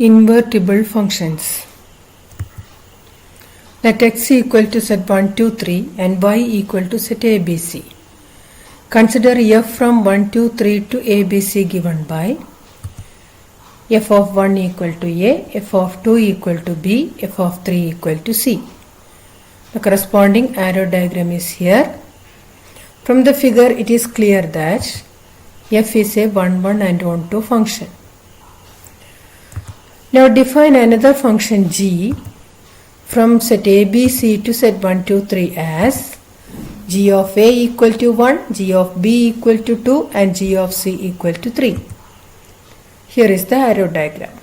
Invertible functions. Let x equal to set 1, 2, 3 and y equal to set ABC. Consider f from 1, 2, 3 to ABC given by f of 1 equal to a, f of 2 equal to b, f of 3 equal to c. The corresponding arrow diagram is here. From the figure it is clear that f is a 1, 1 and 1, 2 function. Now define another function g from set ABC to set 1, 2, 3 as g of a equal to 1, g of b equal to 2 and g of c equal to 3. Here is the arrow diagram.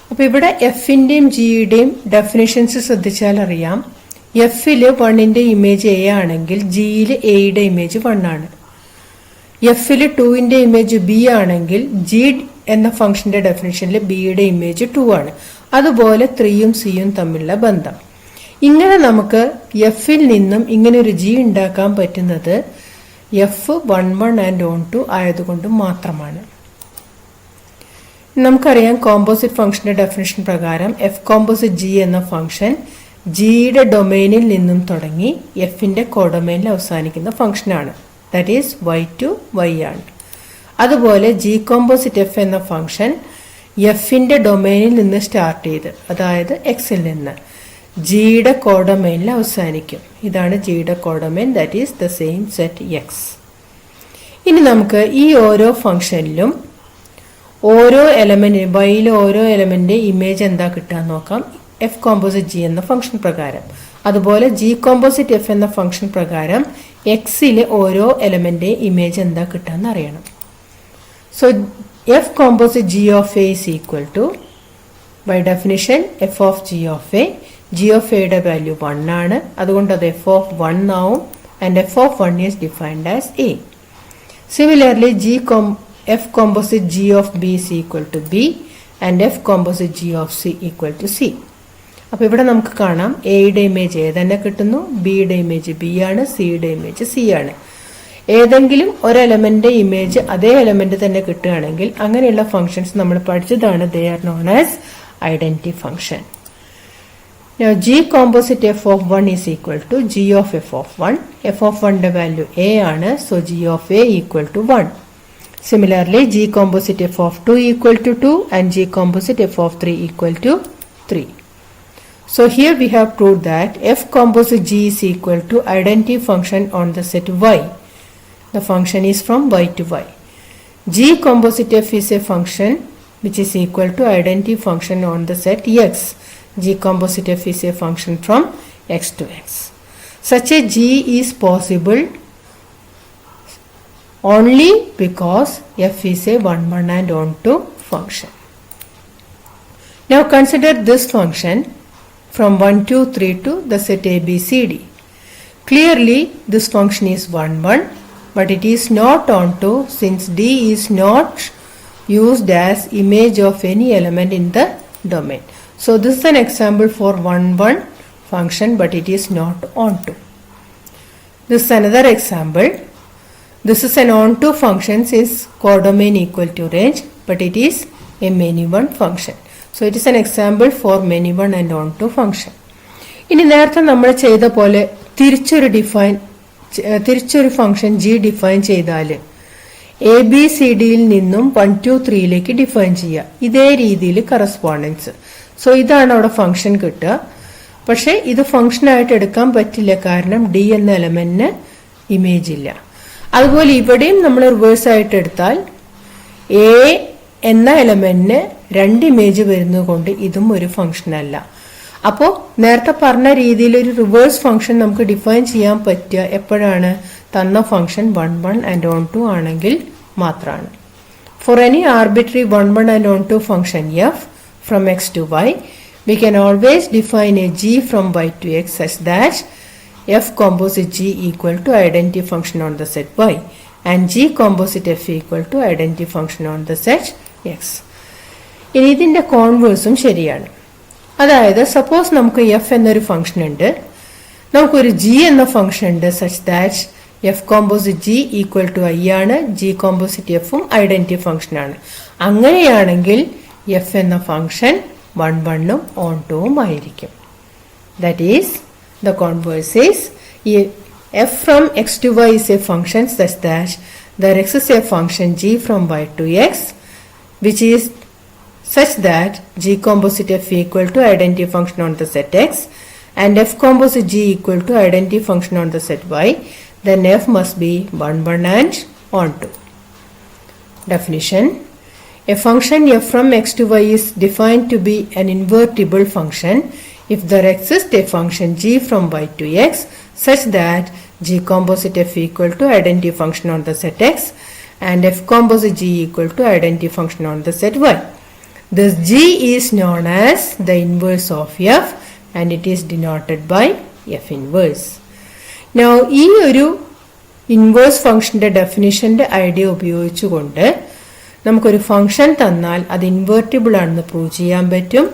അപ്പോൾ ഇവിടെ എഫിൻ്റെയും ജിയുടെയും definitions ശ്രദ്ധിച്ചാൽ അറിയാം. എഫിൽ 1ൻ്റെ image A ആണെങ്കിൽ ജിയിൽ എയുടെ image 1 ആണ്. എഫിൽ 2ൻ്റെ ഇമേജ് ബി ആണെങ്കിൽ ജി എന്ന ഫംഗ്ഷന്റെ ഡെഫിനിഷനിൽ ബിയുടെ ഇമേജ് 2 ആണ്. അതുപോലെ 3യും സിയും തമ്മിലുള്ള ബന്ധം. ഇങ്ങനെ നമുക്ക് എഫിൽ നിന്നും ഇങ്ങനെ ഒരു ജി ഉണ്ടാക്കാൻ പറ്റുന്നത് എഫ് 1, 1 ആൻഡ് 1, 2 ആയതുകൊണ്ട് മാത്രമാണ്. നമുക്കറിയാം കോമ്പോസിറ്റ് ഫംഗ്ഷന്റെ ഡെഫിനിഷൻ പ്രകാരം എഫ് കോമ്പോസിറ്റ് ജി എന്ന ഫംഗ്ഷൻ ജിയുടെ ഡൊമൈനിൽ നിന്നും തുടങ്ങി എഫിന്റെ കോഡൊമൈനിൽ അവസാനിക്കുന്ന ഫംഗ്ഷനാണ്. That is y to y ആണ്. അതുപോലെ ജി കോമ്പോസിറ്റ് എഫ് എന്ന ഫംഗ്ഷൻ എഫിന്റെ ഡൊമൈനിൽ നിന്ന് സ്റ്റാർട്ട് ചെയ്ത്, അതായത് എക്സിൽ നിന്ന് ജിയുടെ കോഡൊമൈനിൽ അവസാനിക്കും. ഇതാണ് ജിയുടെ codomain, that is the same set X. ഇനി നമുക്ക് ഈ ഓരോ ഫംഗ്ഷനിലും ഓരോ എലമെന്റ് വൈയിലെ ഓരോ എലമെന്റ് ഇമേജ് എന്താ കിട്ടാൻ നോക്കാം എഫ് കോമ്പോസിറ്റ് ജി എന്ന ഫംഗ്ഷൻ പ്രകാരം. അതുപോലെ ജി കോമ്പോസിറ്റ് എഫ് എന്ന ഫംഗ്ഷൻ പ്രകാരം എക്സിലെ ഓരോ എലമെന്റ് ഇമേജ് എന്താ കിട്ടാന്ന് അറിയണം. So F composite G of A is equal to by definition F of G of A. G of എയുടെ വാല്യൂ 1 ആണ്, അതുകൊണ്ട് അത് എഫ് ഓഫ് 1 ആവും. And F of 1 is defined as A. Similarly f composite g of b is equal to b and f composite g of c equal to c. അപ്പോൾ ഇവിടെ നമുക്ക് കാണാം എയുടെ ഇമേജ് എ തന്നെ കിട്ടുന്നു, ബിയുടെ ഇമേജ് ബി ആണ്, സിയുടെ ഇമേജ് സി ആണ്. ഏതെങ്കിലും ഒരു എലമെന്റ് ഇമേജ് അതേ എലമെന്റ് തന്നെ കിട്ടുകയാണെങ്കിൽ അങ്ങനെയുള്ള ഫംഗ്ഷൻസ് നമ്മൾ പഠിച്ചതാണ്. They are known as identity function. Now g composite f of 1 is equal to g of f of 1. f of 1 value a ആണ്, so g of a equal to 1. Similarly, g composite f of 2 equal to 2 and g composite f of 3 equal to 3. So here we have proved that f composite g is equal to identity function on the set y. The function is from y to y. G composite f is a function which is equal to identity function on the set x. G composite f is a function from x to x. Such a g is possible only because f is a 1, 1 and 1, 2 function. Now consider this function from 1, 2, 3 to the set ABCD. Clearly this function is 1, 1, but it is not onto since D is not used as image of any element in the domain. So this is an example for 1, 1 function, but it is not onto. This is another example. This is an onto function is codomain equal to range, but it is a many one function. So it is an example for many one and onto function. ഇനി നേരത്തെ നമ്മൾ ചെയ്ത പോലെ തിരിച്ചൊരു function G define ചെയ്താൽ A B C ഡിയിൽ നിന്നും 1, 2, 3ലേക്ക് define ചെയ്യുക. ഇതേ രീതിയിൽ കറസ്പോണ്ടൻസ്. സോ ഇതാണ് അവിടെ ഫംഗ്ഷൻ കിട്ടുക. പക്ഷെ ഇത് ഫംഗ്ഷനായിട്ട് എടുക്കാൻ പറ്റില്ല, കാരണം ഡി എന്ന എലമെന്റിന് ഇമേജ് ഇല്ല. അതുപോലെ ഇവിടെയും നമ്മൾ റിവേഴ്സ് ആയിട്ട് എടുത്താൽ എ എന്ന എലമെന്റിന് 2 ഇമേജ് വരുന്നതുകൊണ്ട് ഇതും ഒരു ഫംഗ്ഷൻ അല്ല. അപ്പോൾ നേരത്തെ പറഞ്ഞ രീതിയിൽ ഒരു റിവേഴ്സ് ഫംഗ്ഷൻ നമുക്ക് ഡിഫൈൻ ചെയ്യാൻ പറ്റുക എപ്പോഴാണ് തന്ന ഫംഗ്ഷൻ 1, 1 and 1, 2 ആണെങ്കിൽ മാത്രമാണ്. For any arbitrary 1, 1 and 1, 2 function F from X to Y we can always define a G from Y to X such that f composite g equal to identity function on the set y and g composite f equal to identity function on the set x. ഇനി ഇതിന്റെ കോൺവേഴ്സും ശരിയാണ്. അതായത് suppose നമുക്ക് f എന്നൊരു function ഉണ്ട്, നമുക്കൊരു g എന്ന function ഉണ്ട് such that f composite g equal to I ആണ്, g composite f ഉം ഐഡന്റിറ്റി ഫംഗ്ഷൻ ആണ്. അങ്ങനെയാണെങ്കിൽ എഫ് എന്ന ഫംഗ്ഷൻ 1 1 ഓൺ 2 ആയിരിക്കും. That is the converse is f from x to y is a function such that there exists a function g from y to x which is such that g composite f equal to identity function on the set x and f composite g equal to identity function on the set y, then f must be 1 1 and onto. Definition: a function f from x to y is defined to be an invertible function if there exists a function g from y to x such that g composite f equal to identity function on the set x and f composite g equal to identity function on the set y. This g is known as the inverse of f and it is denoted by f inverse. Now ഈ ഒരു inverse ഫംഗ്ഷന്റെ ഡെഫിനിഷന്റെ idea ഉപയോഗിച്ചുകൊണ്ട് നമുക്കൊരു function തന്നാൽ അത് invertible ആണെന്ന് prove ചെയ്യാൻ പറ്റും.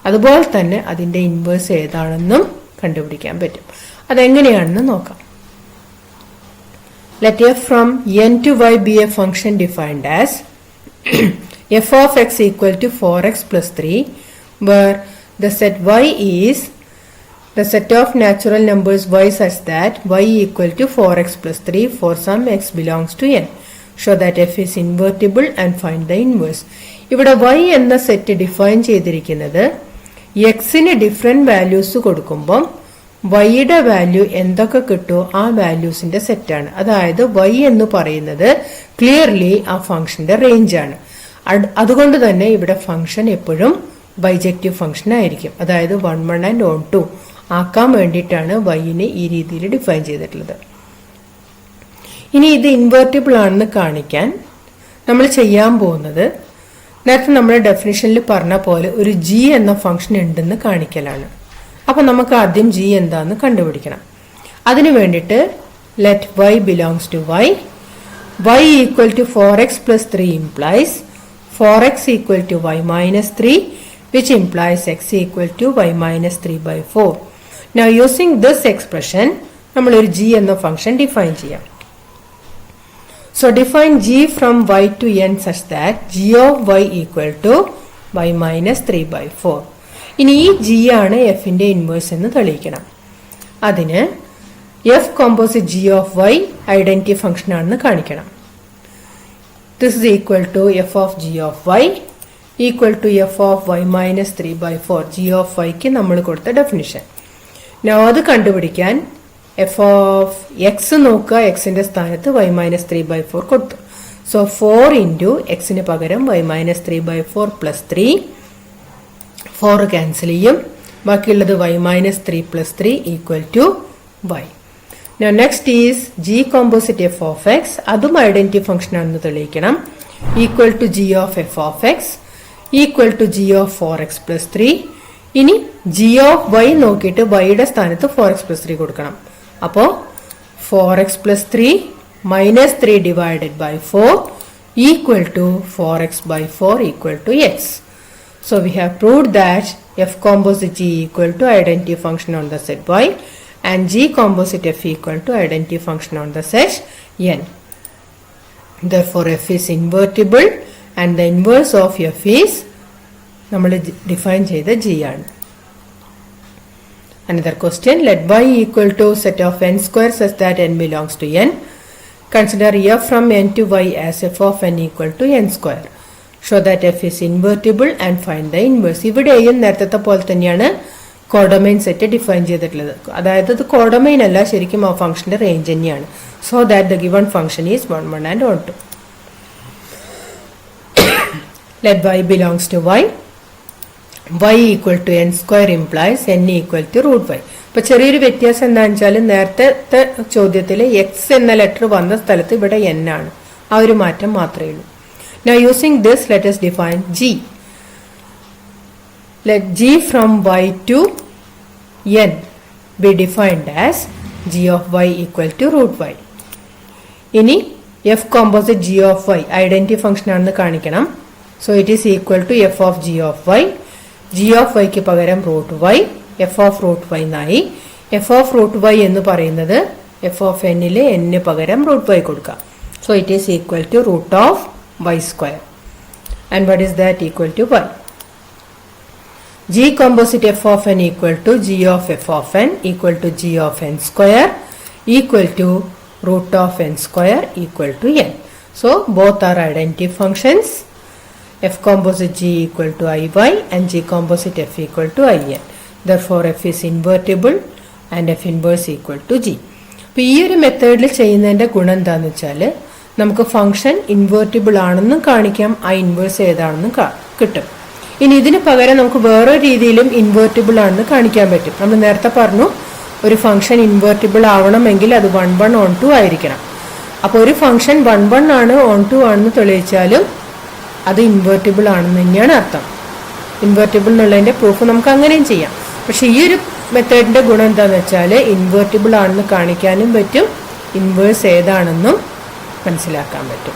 അതുപോലെ തന്നെ അതിന്റെ ഇൻവേഴ്സ് ഏതാണെന്നും കണ്ടുപിടിക്കാൻ പറ്റും. അതെങ്ങനെയാണെന്ന് നോക്കാം. Let f from n to y be a function defined as f of x equal to 4x plus 3, where the set y is the set of natural numbers y such that y equal to 4x plus 3 for some x belongs to n. Show that f is invertible and find the inverse. ഇവിടെ y എന്ന set define ചെയ്തിരിക്കുന്നത് എക്സിന് different values കൊടുക്കുമ്പോൾ വൈയുടെ value എന്തൊക്കെ കിട്ടുമോ ആ വാല്യൂസിന്റെ സെറ്റാണ്. അതായത് വൈ എന്ന് പറയുന്നത് ക്ലിയർലി ആ ഫംഗ്ഷന്റെ റേഞ്ച് ആണ്. അതുകൊണ്ട് തന്നെ ഇവിടെ ഫംഗ്ഷൻ എപ്പോഴും ബൈജക്റ്റീവ് ഫംഗ്ഷൻ ആയിരിക്കും. അതായത് 1 1 ആൻഡ് ഓൺ 2 ആക്കാൻ വേണ്ടിയിട്ടാണ് വൈനെ ഈ രീതിയിൽ ഡിഫൈൻ ചെയ്തിട്ടുള്ളത്. ഇനി ഇത് ഇൻവേർട്ടിബിൾ ആണെന്ന് കാണിക്കാൻ നമ്മൾ ചെയ്യാൻ പോകുന്നത് നേരത്തെ നമ്മൾ ഡെഫിനിഷനിൽ പറഞ്ഞ പോലെ ഒരു ജി എന്ന ഫംഗ്ഷൻ ഉണ്ടെന്ന് കാണിക്കലാണ്. അപ്പൊ നമുക്ക് ആദ്യം ജി എന്താന്ന് കണ്ടുപിടിക്കണം. അതിനു വേണ്ടിയിട്ട് let y belongs to y. y equal to 4x plus 3 implies 4x equal to y minus 3, which implies x equal to y minus 3 by 4. Now using this expression നമ്മൾ ഒരു g എന്ന ഫംഗ്ഷൻ ഡിഫൈൻ ചെയ്യാം. So define g from y to n such that g of y equal to y minus 3 by 4. ഇനി ഈ g ആണ് എഫിന്റെ inverse എന്ന് തെളിയിക്കണം. അതിന് F composite g of y identity function ആണെന്ന് കാണിക്കണം. This is equal to f of g of y equal to f of y minus 3 by 4. g of y ക്ക് നമ്മൾ കൊടുത്ത ഡെഫിനിഷൻ. Now അത് കണ്ടുപിടിക്കാൻ എഫ് ഓഫ് എക്സ് നോക്കുക, എക്സിന്റെ സ്ഥാനത്ത് y minus 3 by 4 കൊടുത്തു. സോ 4 ഇൻറ്റു എക്സിന് പകരം y minus 3 by 4 plus 3, 4 cancel ചെയ്യും, ബാക്കിയുള്ളത് y minus 3 plus 3 equal to y. Now next is g composite f of x, അതും ഐഡന്റിറ്റി ഫംഗ്ഷൻ ആണെന്ന് തെളിയിക്കണം. Equal to g of f of x equal to g of 4x plus 3. ഇനി g of y നോക്കിയിട്ട് yയുടെ സ്ഥാനത്ത് 4x plus 3 കൊടുക്കണം. അപ്പോൾ 4x plus 3 minus 3 divided by 4 equal to 4x by 4 equal to x. So we have proved that f composite g equal to identity function on the set y and g composite f equal to identity function on the set n. Therefore f is invertible and the inverse of f is നമ്മൾ define ചെയ്ത g ആണ്. Another question, let y equal to set of n square such that n belongs to n. Consider f from n to y as f of n equal to n square. Show that f is invertible and find the inverse. ഇവിടെയും നേരത്തെ പോലെ തന്നെയാണ് codomain set define ചെയ്തിട്ടുള്ളത്. അതായത് ഇത് codomain അല്ല, ശരിക്കും ആ ഫംഗ്ഷന്റെ റേഞ്ച് തന്നെയാണ്. So that the given function is 1 1 and on 2. Let y belongs to y. y equal to n square implies n equal to root y. ഇപ്പൊ ചെറിയൊരു വ്യത്യാസം എന്താണെന്ന് വെച്ചാൽ നേരത്തെ ചോദ്യത്തിൽ എക്സ് എന്ന ലെറ്റർ വന്ന സ്ഥലത്ത് ഇവിടെ n ആണ്. ആ ഒരു മാറ്റം മാത്രമേ ഉള്ളൂ. Now using this, let us define g. Let g from y to n be defined as g of y equal to root y. ഇനി f composite g of y identity function ആണെന്ന് കാണിക്കണം. So it is equal to f of g of y. g of y ക്ക് പകരം root y, f of root y നായി. f of root y എന്ന് പറയുന്നത് f of n ലെ n പകരം root y കൊടുക്കാം. So it is equal to root of y square. And what is that? Equal to y. G composite f of n equal to g of f of n equal to g of n square equal to root of n square equal to n. So both are identity functions. F composite g equal to iy and g composite f equal to in. Therefore f is invertible and f inverse equal to g. അപ്പോൾ ഈ ഒരു മെത്തേഡിൽ ചെയ്യുന്നതിൻ്റെ ഗുണം എന്താണെന്ന് വെച്ചാൽ നമുക്ക് function invertible ആണെന്നും കാണിക്കാം, ആ ഇൻവേഴ്സ് ഏതാണെന്നും കിട്ടും. ഇനി ഇതിന് പകരം നമുക്ക് വേറെ രീതിയിലും ഇൻവേർട്ടിബിൾ ആണെന്ന് കാണിക്കാൻ പറ്റും. നമ്മൾ നേരത്തെ പറഞ്ഞു ഒരു ഫംഗ്ഷൻ ഇൻവേർട്ടിബിൾ ആവണമെങ്കിൽ അത് 1 1 on 2 ആയിരിക്കണം. അപ്പോൾ ഒരു ഫംഗ്ഷൻ 1 1 ആണ് on 2 ആണെന്ന് തെളിയിച്ചാലും അത് ഇൻവേർട്ടിബിൾ ആണെന്ന് തന്നെയാണ് അർത്ഥം. ഇൻവേർട്ടിബിൾ എന്നുള്ളതിൻ്റെ പ്രൂഫ് നമുക്ക് അങ്ങനെയും ചെയ്യാം. പക്ഷെ ഈ ഒരു മെത്തേഡിൻ്റെ ഗുണം എന്താണെന്ന് വെച്ചാൽ ഇൻവേർട്ടിബിൾ ആണെന്ന് കാണിക്കാനും പറ്റും, ഇൻവേഴ്സ് ഏതാണെന്നും മനസ്സിലാക്കാൻ പറ്റും.